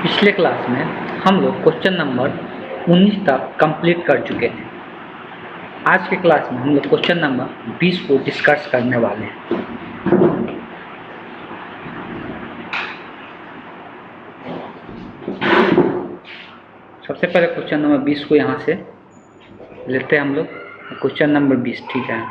पिछले क्लास में हम लोग क्वेश्चन नंबर 19 तक कंप्लीट कर चुके थे। आज के क्लास में हम लोग क्वेश्चन नंबर 20 को डिस्कस करने वाले हैं। सबसे पहले क्वेश्चन नंबर 20 को यहाँ से लेते हैं हम लोग। क्वेश्चन नंबर 20, ठीक है।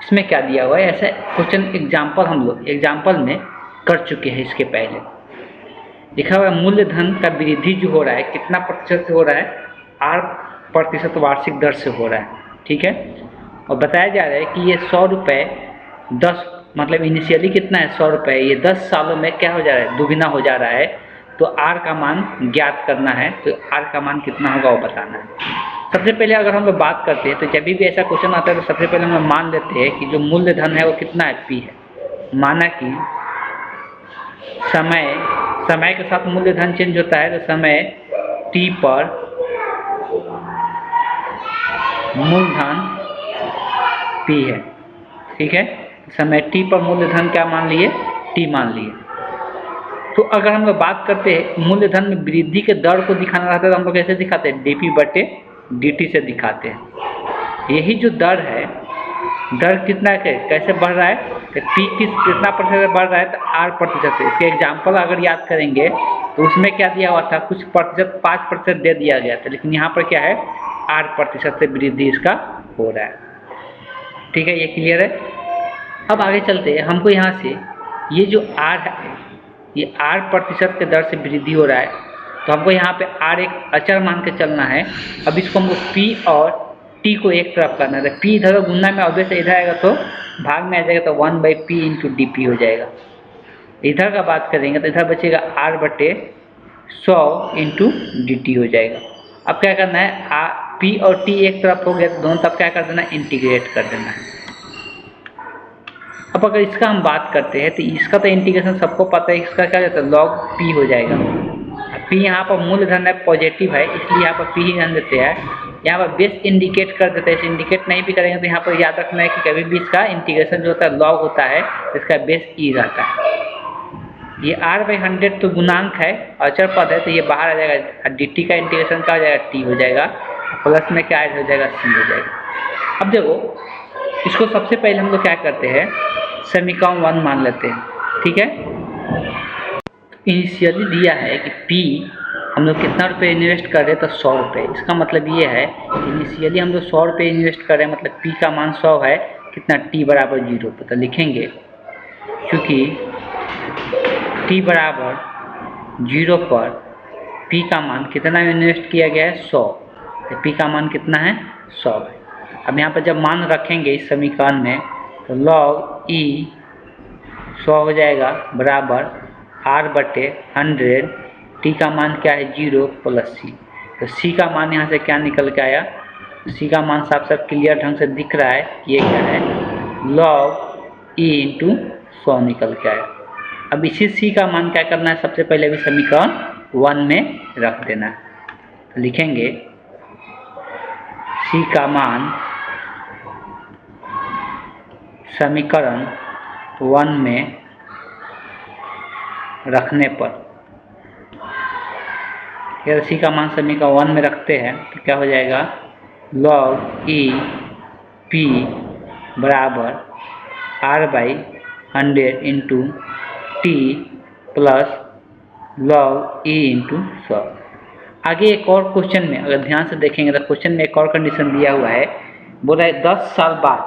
इसमें क्या दिया हुआ है, ऐसा क्वेश्चन एग्जाम्पल हम लोग एग्जाम्पल में कर चुके हैं। इसके पहले लिखा हुआ है मूल्यधन का वृद्धि जो हो रहा है कितना प्रतिशत से हो रहा है, 8% वार्षिक दर से हो रहा है, ठीक है। और बताया जा रहा है कि ये 100 रुपये 10 मतलब इनिशियली कितना है 100 रुपये, ये 10 सालों में क्या हो जा रहा है, दुगना हो जा रहा है। तो आर का मान ज्ञात करना है, तो आर का मान कितना होगा वो बताना है। सबसे पहले अगर हम लोग बात करते हैं तो जब भी ऐसा क्वेश्चन आता है तो सबसे पहले हम लोग मान लेते हैं कि जो मूल्यधन है वो कितना है, पी है। माना कि समय के साथ मूल्यधन चेंज होता है, तो समय टी पर मूलधन पी है, ठीक है। समय टी पर मूल्यधन क्या मान लिए, टी मान लिए। तो अगर हम लोग बात करते हैं मूल्यधन में वृद्धि के दर को दिखाना रहता है तो हम लोग कैसे दिखाते हैं, डीपी बटे dt से दिखाते हैं। यही जो दर है, दर कितना कैसे बढ़ रहा है, तो p कितना प्रतिशत बढ़ रहा है, तो 8%। इसके एग्जाम्पल अगर याद करेंगे तो उसमें क्या दिया हुआ था, कुछ प्रतिशत 5% दे दिया गया था, लेकिन यहाँ पर क्या है 8% से वृद्धि इसका हो रहा है, ठीक है। ये क्लियर है। अब आगे चलते हैं। हमको यहाँ से ये जो r है, ये 8% के दर से वृद्धि हो रहा है, तो हमको यहाँ पे r एक अचर मान के चलना है। अब इसको हमको p और t को एक तरफ करना है, तो p इधर गुना में ऑब्वियस इधर आएगा तो भाग में आ जाएगा, तो 1/p इंटू dp हो जाएगा। इधर का बात करेंगे तो इधर बचेगा r बटे 100 इंटू dt हो जाएगा। अब क्या करना है, p और t एक तरफ हो गया तो दोनों तरफ क्या कर देना है, इंटीग्रेट कर देना है। अब अगर इसका हम बात करते हैं तो इसका तो इंटीग्रेशन सबको पता है, इसका क्या जाता है log p हो जाएगा। p यहाँ पर मूलधन है, पॉजिटिव है, इसलिए यहाँ पर p ही ध्यान देते हैं। यहाँ पर बेस इंडिकेट कर देते हैं, इसे इंडिकेट नहीं भी करेंगे तो यहाँ पर याद रखना है कि कभी भी इसका इंटीग्रेशन जो होता है log होता है, तो इसका बेस e रहता है। ये r/100 तो गुणांक है, अचर पद है, तो ये बाहर आ जाएगा। dt का इंटीग्रेशन क्या हो जाएगा, t हो जाएगा, प्लस में क्या ऐड हो जाएगा, c हो जाएगा। अब देखो इसको सबसे पहले हम लोग क्या करते हैं, समीकरण 1 मान लेते हैं, ठीक है। इनिशियली दिया है कि P हम लोग कितना रुपये इन्वेस्ट कर रहे हैं, तो 100 रुपये। इसका मतलब ये है इनिशियली हम लोग 100 रुपये इन्वेस्ट कर रहे हैं, मतलब P का मान 100 है, कितना t बराबर 0 पर। तो लिखेंगे क्योंकि t बराबर 0 पर P का मान कितना इन्वेस्ट किया गया है, 100, तो P का मान कितना है, 100 है। अब यहाँ पर जब मान रखेंगे इस समीकरण में तो log e 100 हो जाएगा बराबर r/100, t का मान क्या है 0 प्लस c। तो c का मान यहाँ से क्या निकल के आया, c का मान साफ साफ क्लियर ढंग से दिख रहा है, ये क्या है log e इंटू 100 निकल के आया। अब इसी c का मान क्या करना है, सबसे पहले भी समीकरण 1 में रख देना है। तो लिखेंगे c का मान समीकरण 1 में रखने पर, यदि c का मान समीकरण 1 में रखते हैं तो क्या हो जाएगा, log e p बराबर r/100 into t plus log e into 100। आगे एक और क्वेश्चन में अगर ध्यान से देखेंगे तो क्वेश्चन में एक और कंडीशन दिया हुआ है, बोला है 10 साल बाद,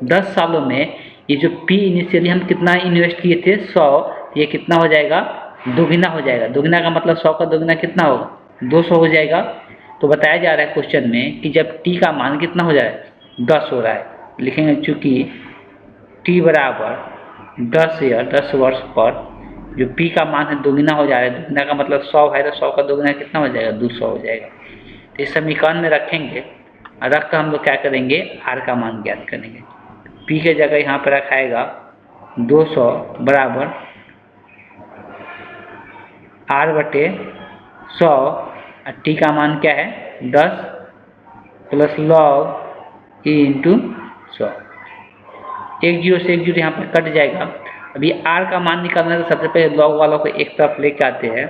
10 सालों में ये जो P इनिशियली हम कितना इन्वेस्ट किए थे 100, ये कितना हो जाएगा, दोगुना हो जाएगा। दोगुना का मतलब 100 का दोगुना कितना होगा, 200 हो जाएगा। तो बताया जा रहा है क्वेश्चन में कि जब t का मान कितना हो जाए, 10 हो रहा है, लिखेंगे चूँकि t बराबर 10 वर्ष पर जो p का मान है दोगुना हो जा रहा है, दोगुना का मतलब 100 है, तो 100 का दोगुना कितना हो जाएगा, 200 हो जाएगा। तो इस समीकरण में रखेंगे, रख कर हम लोग क्या करेंगे, r का मान ज्ञात करेंगे। p के जगह यहाँ पर रखाएगा 200 बराबर r/100 100 और टी का मान क्या है 10 प्लस log ई इंटू 100। एक जीरो से एक जीरो यहाँ पर कट जाएगा। अभी आर का मान निकालना है तो सबसे पहले लॉग वालों को एक तरफ लेके आते हैं,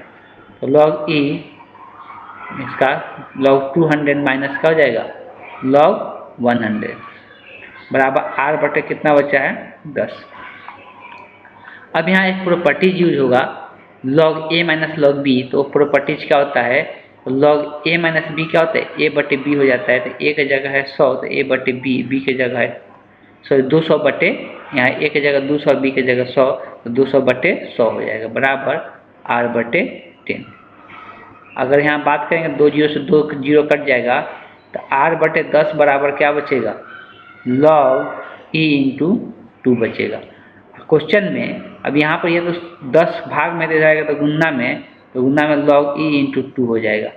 तो log ई इसका log 200 माइनस का हो जाएगा log 100 बराबर आर बटे कितना बचा है 10। अब यहाँ एक प्रॉपर्टीज यूज होगा log a minus log b। तो प्रॉपर्टीज क्या होता है, तो log a माइनस b क्या होता है a बटे b हो जाता है। तो a की जगह है 100 तो a बटे b की जगह है 200 बटे, यहाँ a की जगह 200 b की जगह 100 तो 200 बटे 100 हो जाएगा बराबर r बटे 10। अगर यहाँ बात करेंगे 2 जीरो से 2 जीरो कट जाएगा तो r बटे 10 बराबर क्या बचेगा log e इंटू 2 बचेगा। क्वेश्चन में अब यहाँ पर ये तो 10 भाग में दे जाएगा तो गुना में, तो गुना में log e इंटू 2 हो जाएगा।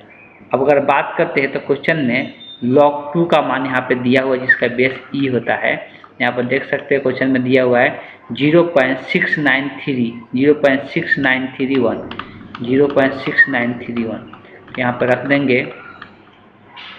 अब अगर बात करते हैं तो क्वेश्चन में log 2 का मान यहाँ पे दिया हुआ है जिसका बेस e होता है। यहाँ पर देख सकते हैं क्वेश्चन में दिया हुआ है 0.6931 यहाँ पर रख देंगे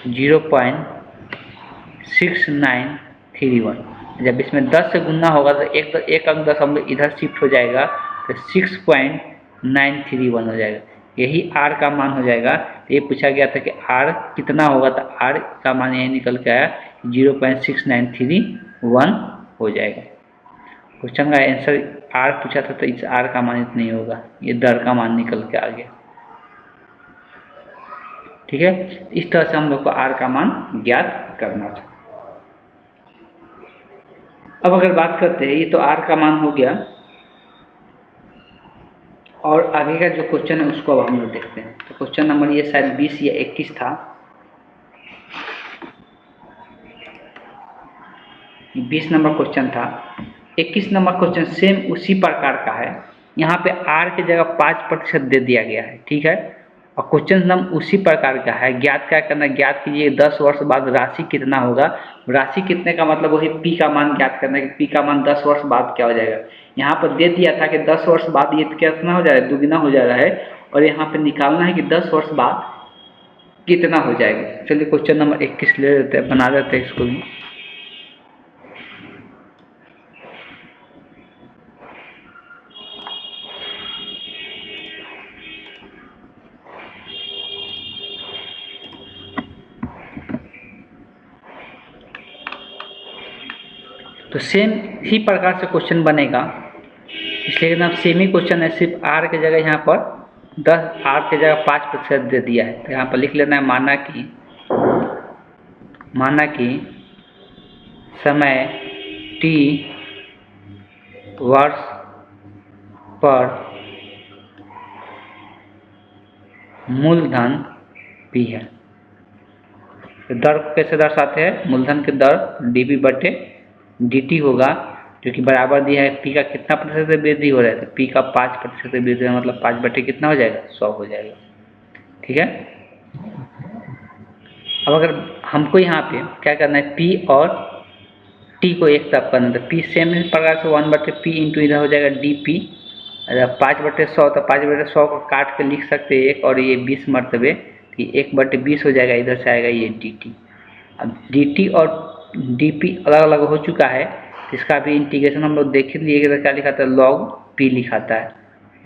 0.6931। जब इसमें 10 से गुना होगा तो एक अंक 10 हम लोग इधर शिफ्ट हो जाएगा तो 6.931 हो जाएगा, यही r का मान हो जाएगा। ये पूछा गया था कि r कितना होगा तो r का मान यही निकल के आया 0.6931 हो जाएगा। क्वेश्चन का आंसर r पूछा था तो इस r का मान इतना नहीं होगा, ये दर का मान निकल के आ गया। ठीक है, इस तरह से हम लोग को r का मान ज्ञात करना था। अब अगर बात करते हैं, ये तो r का मान हो गया और आगे का जो क्वेश्चन है उसको अब हम लोग देखते हैं। तो क्वेश्चन नंबर ये शायद 20 या 21 था, 20 नंबर क्वेश्चन था। 21 नंबर क्वेश्चन सेम उसी प्रकार का है, यहाँ पे r की जगह 5% दे दिया गया है। ठीक है, और क्वेश्चन नंबर उसी प्रकार का है। ज्ञात क्या करना, ज्ञात कीजिए 10 वर्ष बाद राशि कितना होगा। राशि कितने का मतलब वही p का मान ज्ञात करना है कि p का मान 10 वर्ष बाद क्या हो जाएगा। यहाँ पर दे दिया था कि 10 वर्ष बाद ये कितना हो जा रहा है, दुगना हो जा रहा है, और यहाँ पे निकालना है कि 10 वर्ष बाद कितना हो जाएगा। चलिए क्वेश्चन नंबर 21 ले लेते हैं, बना देते हैं इसको भी। तो सेम ही प्रकार से क्वेश्चन बनेगा, इसलिए नाम सेम ही क्वेश्चन है, सिर्फ r की जगह यहाँ पर 10 r की जगह 5% दे दिया है। तो यहाँ पर लिख लेना है माना कि समय t वर्ष पर मूलधन p है। तो दर को कैसे दर्शाते हैं, मूलधन के दर dp बटे dt होगा, जो कि बराबर दिया है p का कितना प्रतिशत वृद्धि हो रहा है, तो p का 5% वृद्धि है, मतलब 5 बटे कितना हो जाएगा 100 हो जाएगा। ठीक है, अब अगर हमको यहाँ पे क्या करना है, p और t को एक तरफ करना है, तो p सेम प्रकार से 1 बटे p इंटू इधर हो जाएगा dp। अगर 5 बटे 100 तो 5 बटे 100 को काट के लिख सकते हैं एक, और ये 20 मरतबे, तो 1 बटे 20 हो जाएगा, इधर से आएगा ये dt। अब dt और dp अलग अलग हो चुका है, इसका भी इंटीग्रेशन हम लोग देख लिए कि क्या लिखा था, log p लिखाता है।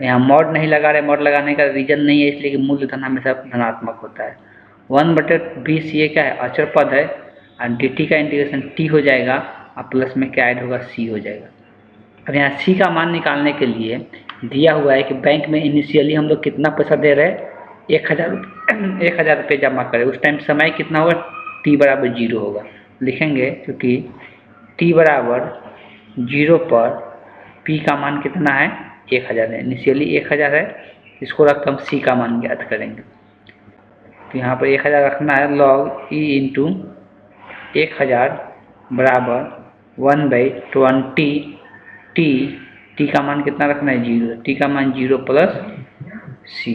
यहाँ मॉड नहीं लगा रहे, मॉड लगाने का रीजन नहीं है, इसलिए कि मूलधन हमेशा धनात्मक होता है। 1 बटे 20 ये क्या है, अचर पद है, और dt का इंटीग्रेशन t हो जाएगा, और प्लस में क्या ऐड होगा, c हो जाएगा। अब यहाँ c का मान निकालने के लिए दिया हुआ है कि बैंक में इनिशियली हम लोग कितना पैसा दे रहे हैं, 1000 रुपये जमा करें। उस टाइम समय कितना होगा, t बराबर 0 होगा। लिखेंगे क्योंकि t बराबर 0 पर p का मान कितना है, 1000 है, इनिशियली 1000 है, इसको रख हम c का मान ज्ञात करेंगे। तो यहाँ पर 1000 रखना है, log e इंटू 1000 बराबर 1/20 t का मान कितना रखना है, 0, t का मान 0 प्लस c।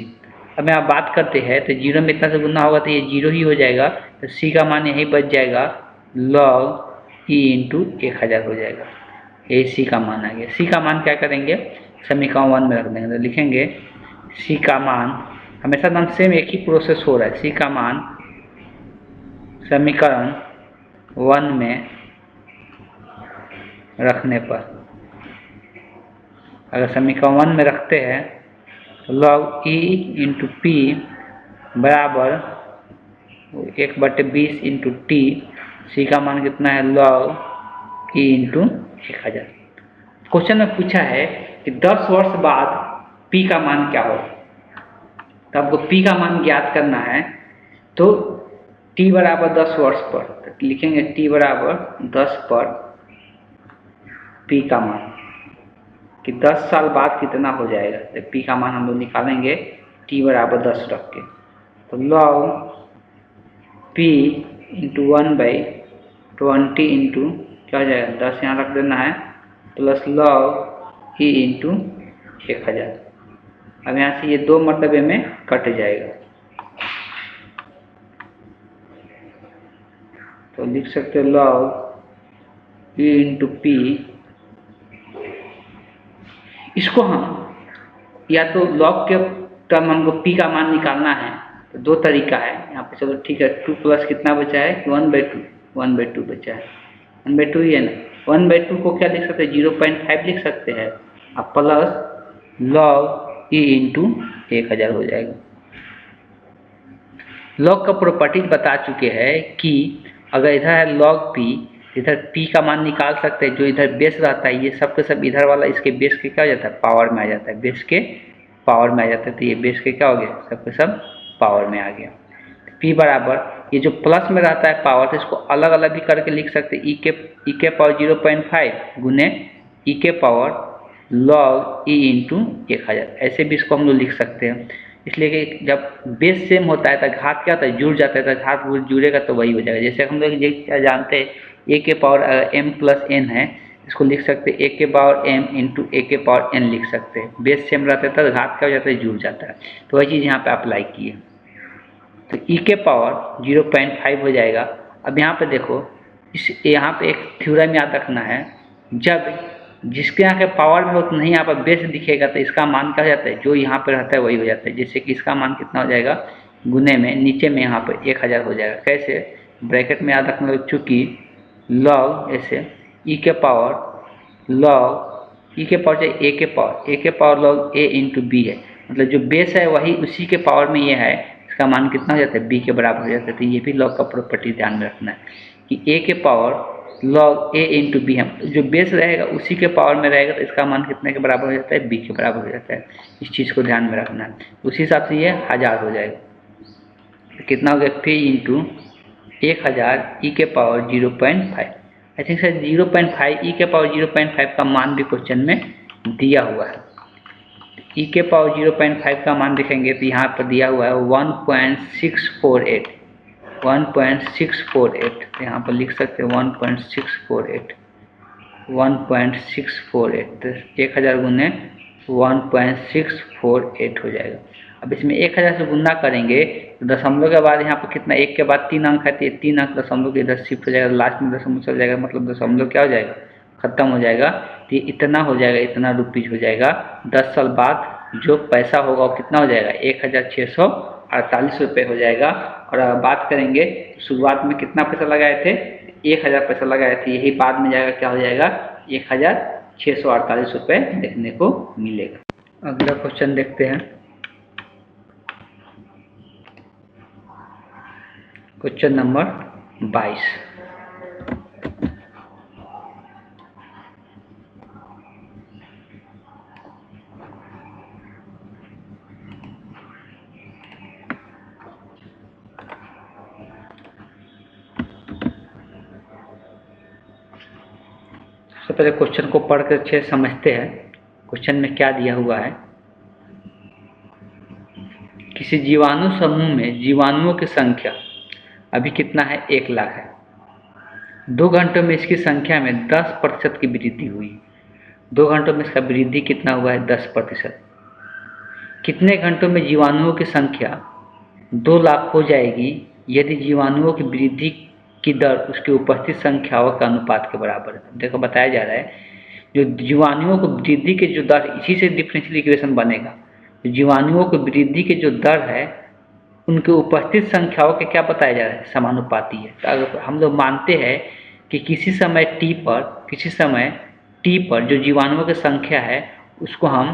अब यहाँ बात करते हैं तो 0 में इतना से गुना होगा तो ये 0 ही हो जाएगा, तो c का मान यही बच जाएगा, log e इंटू 1000 हो जाएगा, यही c का मान आ गया। c का मान क्या करेंगे, समीकरण 1 में रख देंगे, तो लिखेंगे c का मान हमेशा एकदम सेम एक ही प्रोसेस हो रहा है। सी का मान समीकरण 1 में रखने पर, अगर समीकरण 1 में रखते हैं तो log E इंटू पी बराबर 1/20 इंटू टी। सी का मान कितना है? log E into 1000। क्वेश्चन में पूछा है कि 10 वर्ष बाद P का मान क्या होगा, तो आपको P का मान ज्ञात करना है। तो T बराबर 10 वर्ष पर, तो लिखेंगे T बराबर 10 पर P का मान कि 10 साल बाद कितना हो जाएगा। तो P का मान हम लोग निकालेंगे T बराबर 10 रख के, तो log P इंटू 1/20 इंटू क्या हो जाएगा, 10 यहाँ रख देना है, प्लस log E इंटू 1000। अब यहाँ से ये 2 मरतबे में कट जाएगा, तो लिख सकते हैं log E इंटू पी। इसको हम या तो log के टर्म हमको P का मान निकालना है, तो 2 तरीका है यहाँ पे। चलो ठीक है, 2 प्लस कितना बचा है? 1/2 बचा है, 1/2 ही है ना। 1/2 को क्या लिख सकते हैं? 0.5 लिख सकते हैं, अब प्लस log E इंटू 1000 हो जाएगा। log का प्रॉपर्टीज बता चुके हैं कि अगर इधर है log P, इधर P का मान निकाल सकते हैं। जो इधर बेस रहता है, ये सब के सब इधर वाला इसके बेस के क्या हो जाता है? पावर में आ जाता है, बेस के पावर में आ जाता है। तो ये बेस के क्या हो गया? सब के सब पावर में आ गया। P बराबर ये जो प्लस में रहता है पावर, तो इसको अलग अलग भी करके लिख सकते हैं। e के पावर 0.5 गुने e के पावर log E इंटू 1000, ऐसे भी इसको हम लोग लिख सकते हैं। इसलिए कि जब बेस सेम होता है तो घात क्या होता है? जुड़ जाता है, तो घात जुड़ेगा तो वही हो जाएगा। जैसे हम लोग जानते हैं a के पावर m प्लस n है, इसको लिख सकते हैं a के पावर m इंटू a के पावर n लिख सकते हैं। बेस सेम रहता है तो घात क्या हो जाता है? जुड़ जाता है। तो वही चीज़ यहाँ पे अप्लाई किए, तो e के पावर 0.5 हो जाएगा। अब यहाँ पे देखो, इस यहाँ पे एक थ्योरम याद रखना है, जब जिसके यहाँ के पावर में हो तो नहीं यहाँ पर बेस दिखेगा, तो इसका मान क्या हो जाता है? जो यहाँ पे रहता है वही हो जाता है। जैसे कि इसका मान कितना हो जाएगा? गुने में नीचे में यहाँ पर 1000 हो जाएगा। कैसे? ब्रैकेट में याद रखना, चूँकि log ऐसे e के पावर log e के पावर चाहे a के power log a into B है, मतलब जो बेस है वही उसी के पावर में ये है, इसका मान कितना हो जाता है? b के बराबर हो जाता है। तो ये भी log का प्रॉपर्टी ध्यान में रखना है कि a के power log a into B, हम जो बेस रहेगा उसी के पावर में रहेगा, तो इसका मान कितने के बराबर हो जाता है? b के बराबर हो जाता है। इस चीज़ को ध्यान में रखना है। उसी हिसाब से ये 1000 हो जाएगा, तो कितना हो गया? p इंटू 1000 e के power 0.5। I think sir 0.5 e के पावर 0.5 का मान भी क्वेश्चन में दिया हुआ है। e के पावर 0.5 का मान देखेंगे तो यहाँ पर दिया हुआ है 1.648। तो यहाँ पर लिख सकते हैं 1.648। तो 1000 गुने 1.648 हो जाएगा। अब इसमें 1000 से गुना करेंगे तो दशमलव के बाद यहाँ पर कितना? 1 के बाद 3 अंक है, तो ये 3 अंक दशमलव के इधर शिफ्ट हो जाएगा, लास्ट में दशमलव चल जाएगा, मतलब दशमलव क्या हो जाएगा? खत्म हो जाएगा। तो ये इतना हो जाएगा, इतना रुपीज हो जाएगा। 10 साल बाद जो पैसा होगा वो कितना हो जाएगा? 1648 रुपये हो जाएगा। और अगर बात करेंगे तो शुरुआत में कितना पैसा लगाए थे? 1000 पैसा लगाए थे, यही बाद में जाएगा क्या हो जाएगा? 1648 रुपये देखने को मिलेगा। अगला क्वेश्चन देखते हैं, क्वेश्चन नंबर 22। सबसे पहले क्वेश्चन को पढ़ कर अच्छे समझते हैं। क्वेश्चन में क्या दिया हुआ है? किसी जीवाणु समूह में जीवाणुओं की संख्या अभी कितना है? 1 लाख है। 2 घंटों में इसकी संख्या में 10% की वृद्धि हुई। 2 घंटों में इसका वृद्धि कितना हुआ है? 10%। कितने घंटों में जीवाणुओं की संख्या 2 लाख हो जाएगी यदि जीवाणुओं की वृद्धि की दर उसकी उपस्थित संख्याओं के अनुपात के बराबर है? देखो बताया जा रहा है जो जीवाणुओं को वृद्धि के जो दर, इसी से डिफरेंशियल इक्वेशन बनेगा। जीवाणुओं की वृद्धि के जो दर है उनके उपस्थित संख्याओं के क्या बताया जा रहा है, समानुपाती है। तो अगर हम लोग मानते हैं कि किसी समय टी पर जो जीवाणुओं की संख्या है उसको हम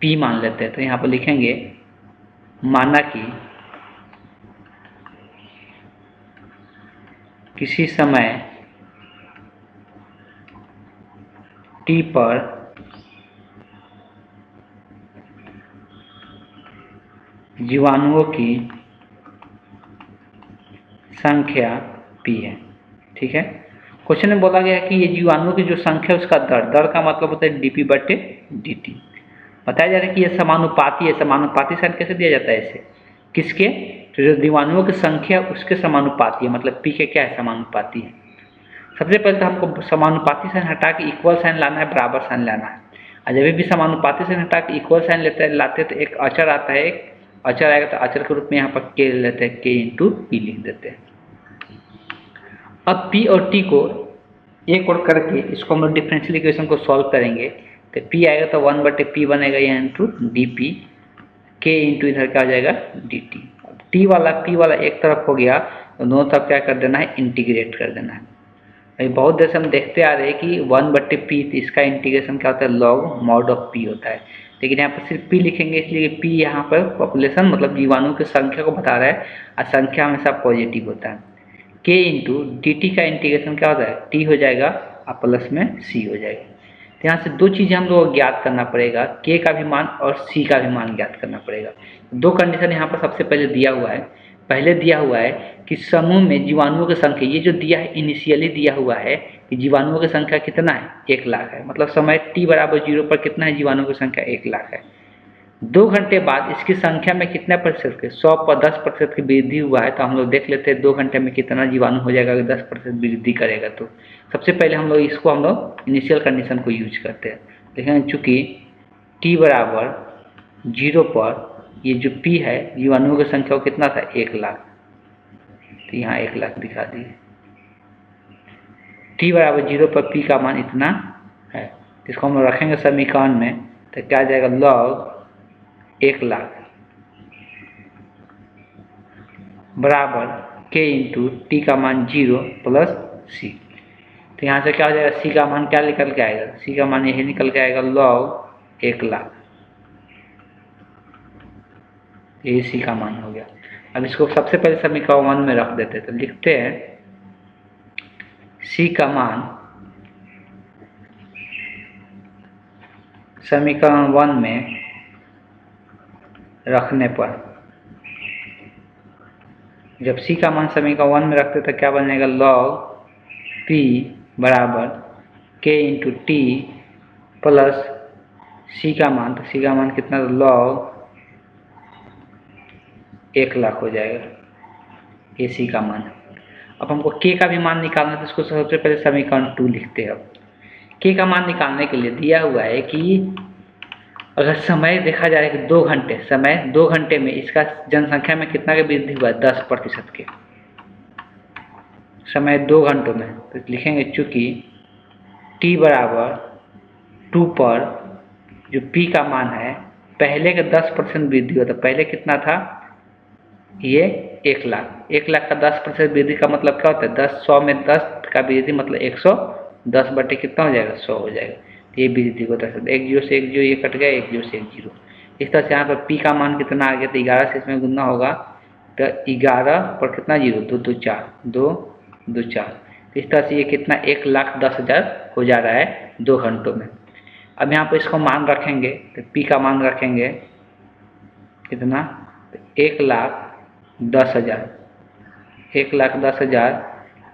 P मान लेते हैं। तो यहाँ पर लिखेंगे माना कि किसी समय T पर जीवाणुओं की संख्या P है। ठीक है, क्वेश्चन में बोला गया है कि ये जीवाणुओं की जो संख्या उसका दर का मतलब होता है dP/dt। बताया जा रहा है कि ये समानुपाती है। समानुपाती साइन कैसे दिया जाता है इसे, किसके, तो जो जीवाणुओं की संख्या उसके समानुपाती है, मतलब P के क्या है, समानुपाती है। सबसे पहले तो हमको समानुपाती साइन हटा के इक्वल साइन लाना है, बराबर साइन लाना है। और जब भी समानुपाती साइन हटा के इक्वल साइन लाते हैं तो एक अचर आता है, एक अचर आएगा तो अचर के रूप में यहाँ पर K लेते हैं, K/P लिख देते हैं। अब P और T को एक और करके इसको हम लोग डिफरेंशियल इक्वेशन को सॉल्व करेंगे तो P आएगा तो 1/P बनेगा या इंटू dP, K इंटू इधर क्या हो जाएगा dt। P वाला एक तरफ हो गया तो दोनों तरफ क्या कर देना है, इंटीग्रेट कर देना है। अभी बहुत देर से हम देखते आ रहे हैं कि 1/P, इसका इंटीग्रेशन क्या होता है, लॉग मॉड ऑफ P होता है। लेकिन यहाँ पर सिर्फ P लिखेंगे इसलिए P यहाँ पर पॉपुलेशन मतलब जीवाणु की संख्या को बता रहा है और संख्या हमेशा पॉजिटिव होता है। K इंटू dt का इंटीग्रेशन क्या होता है, T हो जाएगा और प्लस में C हो जाएगा। तो यहाँ से दो चीज़ें हम लोग को ज्ञात करना पड़ेगा, K का भी मान और C का भी मान ज्ञात करना पड़ेगा। दो कंडीशन यहाँ पर सबसे पहले दिया हुआ है। पहले दिया हुआ है कि समूह में जीवाणुओं की संख्या, ये जो दिया है इनिशियली दिया हुआ है कि जीवाणुओं की संख्या कितना है, 1 लाख है। मतलब समय t बराबर 0 पर कितना है, जीवाणुओं की संख्या 1 लाख है। 2 घंटे बाद इसकी संख्या में कितना प्रतिशत के, 100 पर 10% की वृद्धि हुआ है। तो हम लोग देख लेते हैं 2 घंटे में कितना जीवाणु हो जाएगा अगर 10% वृद्धि करेगा। तो सबसे पहले हम लोग इनिशियल कंडीशन को यूज करते हैं। लेकिन चूंकि t बराबर 0 पर ये जो P है जीवाणुओं की संख्या को कितना था, 1 लाख, तो यहाँ 1 लाख दिखा दिए। t बराबर 0 पर P का मान इतना है, इसको हम लोग रखेंगे समीकरण में तो क्या आ जाएगा, लॉग 1 लाख बराबर K इंटू T का मान 0 प्लस C। तो यहाँ से क्या हो जाएगा, C का मान क्या निकल के आएगा, C का मान यही निकल के आएगा, लॉग 1 लाख। ये C का मान हो गया। अब इसको सबसे पहले समीकरण 1 में रख देते हैं। तो लिखते हैं C का मान समीकरण 1 में रखने पर, जब C का मान समीकरण 1 में रखते तो क्या बनेगा, लॉग P बराबर K into T plus C का मान, तो C का मान कितना, लॉग 1 लाख हो जाएगा। ये C का मान। अब हमको K का भी मान निकालना है तो इसको सबसे पहले समीकरण 2 लिखते हैं। अब K का मान निकालने के लिए दिया हुआ है कि अगर समय देखा जाए कि 2 घंटे, समय 2 घंटे में इसका जनसंख्या में कितना की वृद्धि हुआ है, 10% के, समय 2 घंटों में। तो लिखेंगे चूंकि T बराबर 2 पर जो P का मान है पहले के 10% वृद्धि हुआ, तो पहले कितना था, ये 1 लाख। 1 लाख का 10% वृद्धि का मतलब क्या होता है, 100 में 10 का वृद्धि मतलब 110 बटे कितना हो जाएगा, 100 हो जाएगा। ये वृद्धि को दर्शाता है। 1 0 से 1 0 ये कट गया, 1 0 से 1 0। इस तरह से यहाँ पर P का मान कितना आ गया, तो 11 से इसमें गुना होगा तो 11 पर कितना जीरो, 2 2 4, 2 2 4। इस तरह से ये कितना 1,10,000 हो जा रहा है 2 घंटों में। अब यहाँ पर इसको मान रखेंगे तो P का मान रखेंगे कितना, 1,10,000, 1,10,000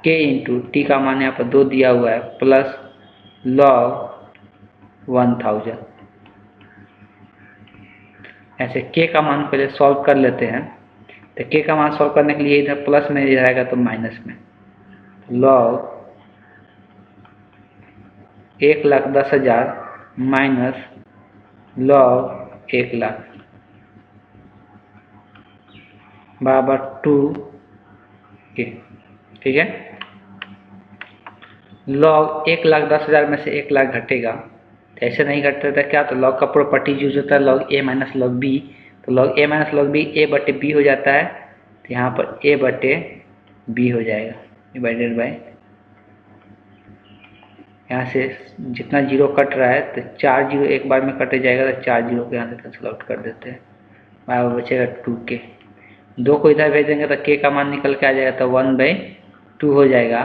K इंटू T का मान यहाँ पर 2 दिया हुआ है प्लस लॉग 1000। ऐसे K का मान पहले सॉल्व कर लेते हैं। तो K का मान सॉल्व करने के लिए इधर प्लस में रहेगा तो माइनस में, लॉग 1,10,000 माइनस लॉग 1 लाख बराबर 2K। ठीक है, लॉग 1,10,000 में से 1 लाख घटेगा तो ऐसे नहीं करते थे क्या, तो log का प्रॉपर्टी यूज होता है log a minus log b, तो log a minus log b a बटे b हो जाता है, तो यहाँ पर a बटे b हो जाएगा डिवाइडेड बाय, यहाँ से जितना जीरो कट रहा है तो 4 जीरो एक बार में कटे जाएगा, तो 4 जीरो को यहाँ से कैंसिल आउट कर देते हैं, बराबर बचेगा 2k। 2 को इधर भेज देंगे तो k का मान निकल के आ जाएगा, तो 1/2 हो जाएगा।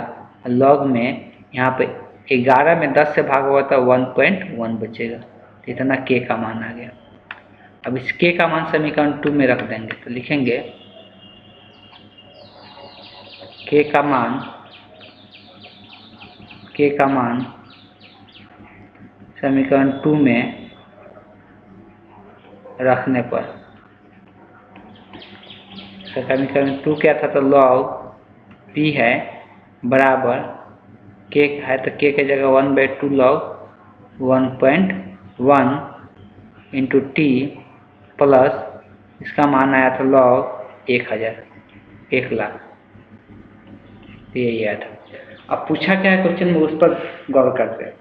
लॉग में यहाँ पे 11 में 10 से भाग होगा तो 1.1 बचेगा, तो इतना k का मान आ गया। अब इस k का मान समीकरण 2 में रख देंगे, तो लिखेंगे k का मान समीकरण 2 में रखने पर, समीकरण 2 क्या था, तो log p है बराबर k है, तो k के जगह 1/2 log 1.1 इंटू टी प्लस इसका मान आया था log 1000, 1 लाख, यही आया था। अब पूछा क्या है क्वेश्चन में, उस पर गौर करते हैं।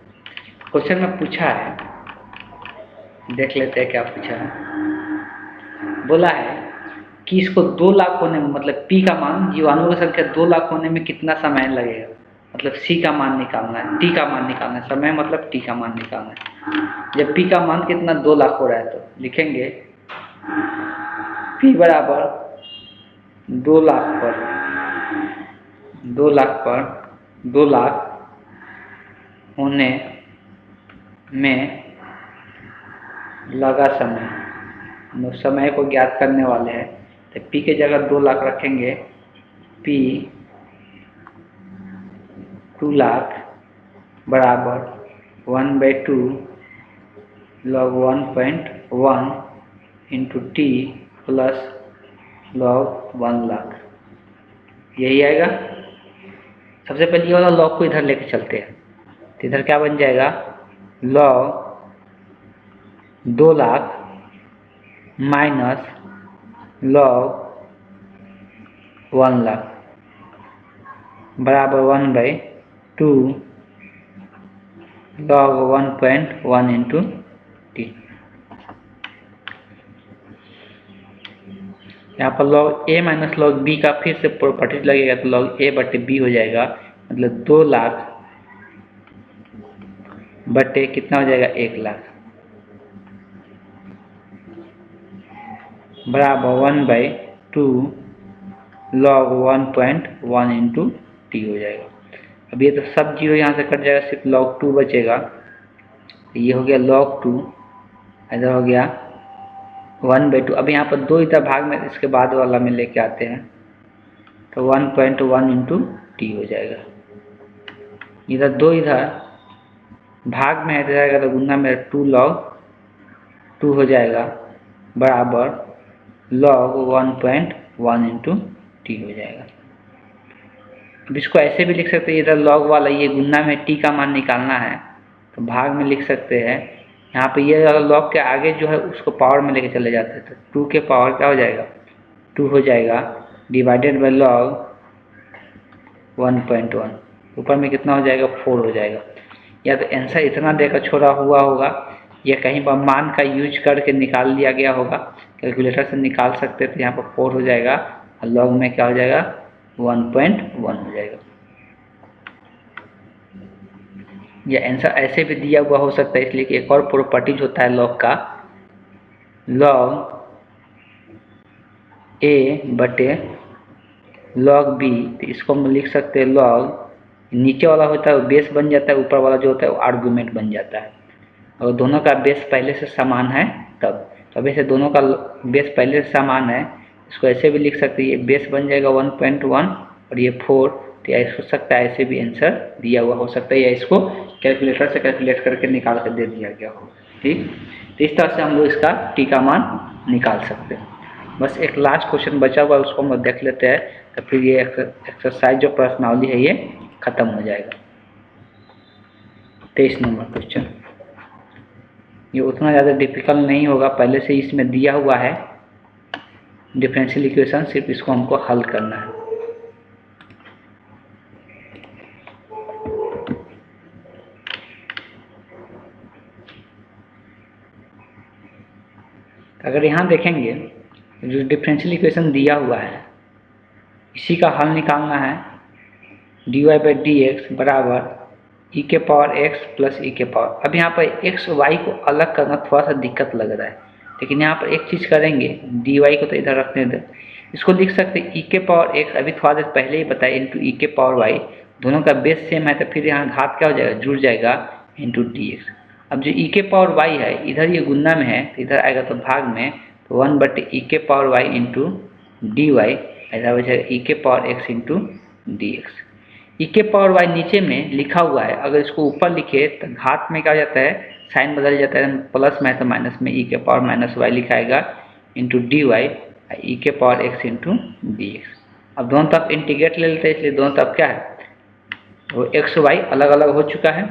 क्वेश्चन में पूछा है, देख लेते हैं क्या पूछा है। बोला है कि इसको 2 लाख होने में, मतलब p का मान, जीवाणु की संख्या 2 लाख होने में कितना समय लगेगा, मतलब c का मान निकालना है, t का मान निकालना है, समय मतलब t का मान निकालना है। जब p का मान कितना 2 लाख हो रहा है, तो लिखेंगे p बराबर 2 लाख होने में लगा समय को ज्ञात करने वाले हैं, तो p के जगह 2 लाख रखेंगे, p 2 लाख बराबर 1/2 log 1.1 into T plus log 1 lakh, यही आएगा। सबसे पहले ये वाला log को इधर लेके चलते हैं, तो इधर क्या बन जाएगा, log 2 lakh minus log 1 lakh बराबर 1/2 log 1.1 इंटू टी। यहाँ पर log a minus log b का फिर से प्रॉपर्टीज लगेगा, तो log a बटे b हो जाएगा, मतलब 2 लाख बटे कितना हो जाएगा, 1 लाख बराबर 1/2 log 1.1 इंटू टी हो जाएगा। अब ये तो सब जीरो यहाँ से कट जाएगा, सिर्फ log 2 बचेगा, ये हो गया log 2, इधर हो गया 1/2। अब यहाँ पर 2 इधर भाग में, इसके बाद वाला में लेके आते हैं, तो 1.1 इंटू टी हो जाएगा। इधर 2 इधर भाग में है तो जाएगा, तो गुना में 2 log 2 हो जाएगा बराबर log 1.1 इंटू टी हो जाएगा। अब इसको ऐसे भी लिख सकते हैं, इधर log वाला ये गुना में t का मान निकालना है, तो भाग में लिख सकते हैं। यहाँ पे ये log के आगे जो है उसको पावर में लेके चले जाते हैं, तो 2 के पावर क्या हो जाएगा, 2 हो जाएगा डिवाइडेड बाय log 1.1, ऊपर में कितना हो जाएगा, 4 हो जाएगा। या तो आंसर इतना देकर छोड़ा हुआ होगा, या कहीं पर मान का यूज करके निकाल लिया गया होगा, कैलकुलेटर से निकाल सकते थे। यहाँ पर 4 हो जाएगा और log में क्या हो जाएगा, 1.1 हो जाएगा। या आंसर ऐसे भी दिया हुआ हो सकता है, इसलिए कि एक और प्रॉपर्टीज होता है log का, log a बटे log b, तो इसको हम लिख सकते हैं log, नीचे वाला होता है वो बेस बन जाता है, ऊपर वाला जो होता है वो आर्गुमेंट बन जाता है। और दोनों का बेस पहले से समान है तब, अब ऐसे दोनों का बेस पहले से समान है, इसको ऐसे भी लिख सकते हैं, ये बेस बन जाएगा 1.1 और ये 4, तो या हो सकता है ऐसे भी आंसर दिया हुआ हो सकता है, या इसको कैलकुलेटर से कैलकुलेट करके निकाल कर दे दिया गया हो। ठीक, तो इस तरह से हम लोग इसका टी का मान निकाल सकते हैं। बस एक लास्ट क्वेश्चन बचा हुआ है, उसको हम देख लेते हैं, तो फिर ये एक्सरसाइज जो प्रश्नावली है ये खत्म हो जाएगा। 23 नंबर क्वेश्चन, ये उतना ज़्यादा डिफिकल्ट नहीं होगा, पहले से इसमें दिया हुआ है डिफरेंशियल इक्वेशन, सिर्फ इसको हमको हल करना है। अगर यहाँ देखेंगे जो डिफरेंशियल इक्वेशन दिया हुआ है इसी का हल निकालना है। dy बाई डी एक्स बराबर ई के पावर एक्स प्लस ई के पावर। अब यहाँ पर एक्स वाई को अलग करना थोड़ा सा दिक्कत लग रहा है, लेकिन यहाँ पर एक चीज़ करेंगे, डी वाई को तो इधर रखने दें, इसको लिख सकते हैं ई के पावर एक्स, अभी थोड़ा देर पहले ही बताया, इंटू ई के पावर वाई। दोनों का बेस सेम है तो फिर यहाँ घात क्या हो जाएगा, जुड़ जाएगा, इंटू डी एक्स। अब जो ई के पावर वाई है इधर ये गुना में है तो इधर आएगा तो भाग में, तो 1/e ई के power Y into D Y, ऐसा बचेगा ई के power X into D X. E के पावर वाई नीचे में लिखा हुआ है, अगर इसको ऊपर लिखे तो घात में क्या हो जाता है, साइन बदल जाता है, प्लस में है तो माइनस में ई के पावर माइनस वाई लिखाएगा इंटू डी वाई ई के power X into D X. अब दोनों तरफ इंटीग्रेट ले लेते हैं, इसलिए दोनों तरफ क्या है, वो एक्स वाई अलग अलग हो चुका है।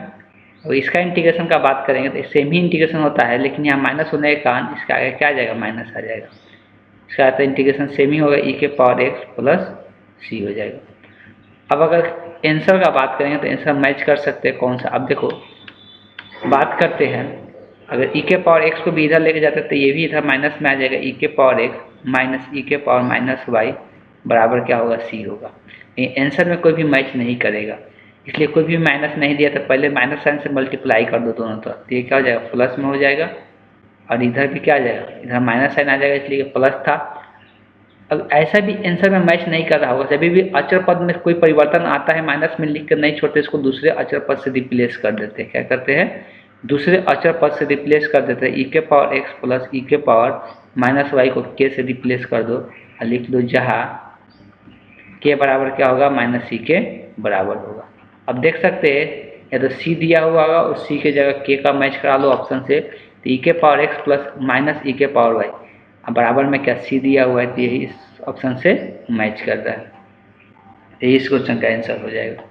और इसका इंटीग्रेशन का बात करेंगे तो सेम ही इंटीग्रेशन होता है, लेकिन यहाँ माइनस होने के कारण इसका आगे क्या आ जाएगा, माइनस आ जाएगा। इसका अर्थ इंटीग्रेशन सेम ही होगा, ई के पावर एक्स प्लस सी हो जाएगा। अब अगर आंसर का बात करेंगे तो आंसर मैच कर सकते हैं कौन सा। अब देखो बात करते हैं, अगर ई के पावर एक्स को भी इधर लेके जाते हैं तो ये भी इधर माइनस में आ जाएगा, ई के पावर एक्स माइनस ई के पावर माइनस वाई बराबर क्या होगा, सी होगा। आंसर में कोई भी मैच नहीं करेगा, इसलिए कोई भी माइनस नहीं दिया तो पहले माइनस साइन से मल्टीप्लाई कर दो दोनों तरफ, तो ये क्या हो जाएगा, प्लस में हो जाएगा। और इधर भी क्या आ जाएगा, इधर माइनस साइन आ जाएगा, इसलिए प्लस था। अब ऐसा भी आंसर में मैच नहीं कर रहा होगा, जब भी अचर पद में कोई परिवर्तन आता है माइनस में लिख कर नहीं छोड़ते, इसको दूसरे अचर पद से रिप्लेस कर देते हैं। क्या करते हैं, दूसरे अचर पद से रिप्लेस कर देते हैं। ई के पावर एक्स प्लस ई के पावर माइनस वाई को के से रिप्लेस कर दो और लिख दो जहाँ के बराबर क्या होगा, माइनस सी के बराबर होगा। अब देख सकते हैं या तो सी दिया हुआ होगा, उस सी के जगह के का मैच करा लो ऑप्शन से, तो ई के पावर एक्स प्लस माइनस ई के पावर वाई, अब बराबर में क्या सी दिया हुआ है, तो यही इस ऑप्शन से मैच करता है, यही इस क्वेश्चन का आंसर हो जाएगा।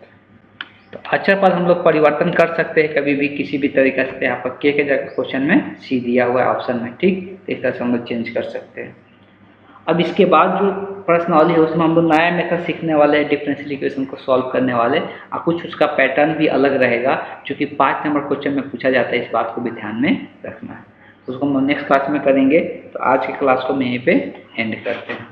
तो अक्षर पद हम लोग परिवर्तन कर सकते हैं कभी भी किसी भी तरीका से। यहाँ पर के जगह क्वेश्चन में सी दिया हुआ है ऑप्शन में, ठीक, तो इस तरह से हम लोग चेंज कर सकते हैं। अब इसके बाद जो प्रश्नावली है उसमें हम लोग नया मेथड सीखने वाले हैं, डिफरेंशियल इक्वेशन को सॉल्व करने वाले, और कुछ उसका पैटर्न भी अलग रहेगा, जो कि 5 नंबर क्वेश्चन में पूछा जाता है, इस बात को भी ध्यान में रखना है। उसको हम नेक्स्ट क्लास में करेंगे। तो आज की क्लास को हम यहीं पे एंड करते हैं।